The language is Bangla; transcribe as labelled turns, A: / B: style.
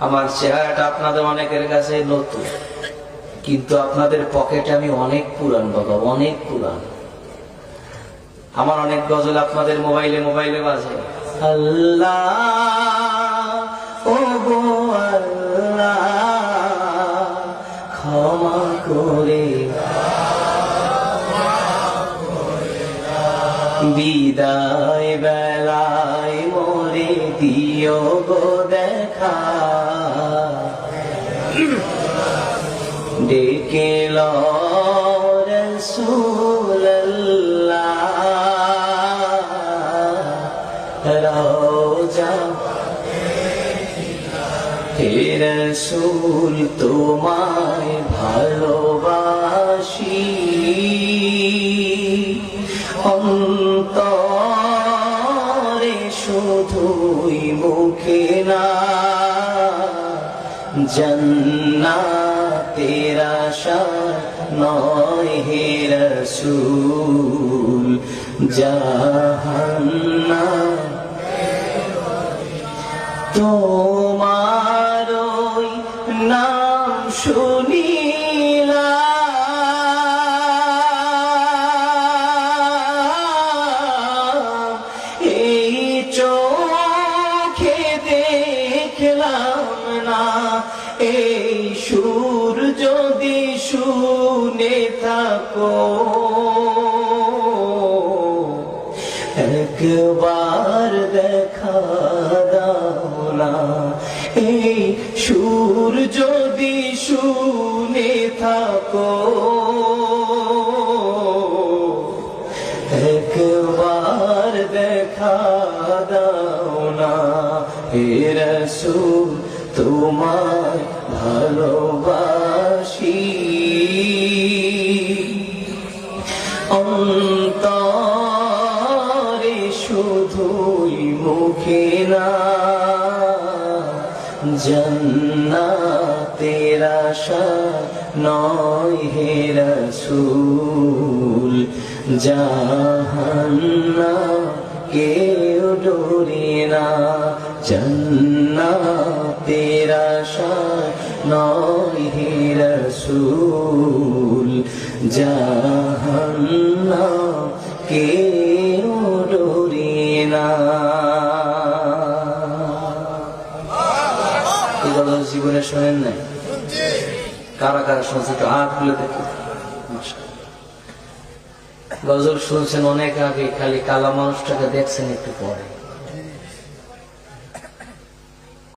A: আমার চেহারাটা আপনাদের অনেকের কাছে নতুন, কিন্তু আপনাদের পকেটে আমি অনেক পুরান বাবা, অনেক পুরান। আমার অনেক গজল আপনাদের মোবাইলে মোবাইলে বাজে। আল্লাহ ও গো আল্লাহ ক্ষমা করে বিদায় বেলায় মোরে দিও গো দেখা, ডেকে লো রাসূলুল্লাহ রওজা হে রাসূল তোমায় ভালোবাসি, অন্তরে শুধুই মুখে না, জান্নাতের আশা নয় হে রাসূল, জাহান্নাম তোমার ওই নাম শুনিলাম, এই চোখে দেখলাম না, এই সুর যদি শুনে থাকো একবার দেখা দাও না, এই সুর যদি শুনে থাকো একবার দেখা দাও না, হে রাসূল তোমায় ভালোবাসি, অন্তরে শুধুই মুখে না, জান্নাতের আশা নয় হে রাসূল, জাহান্নাম কেউ ডোরে না, জান্নাতের আশা নয় হে রাসূল, জাহান্নাম কেউ ডোরে না। এই গজল জীবনে শোনেন নাই? কারা কারা শুনছে একটু হাত খুলে দেখি। গজল শুনছেন অনেক আগে, খালি কালা মানুষটাকে দেখছেন একটু পরে।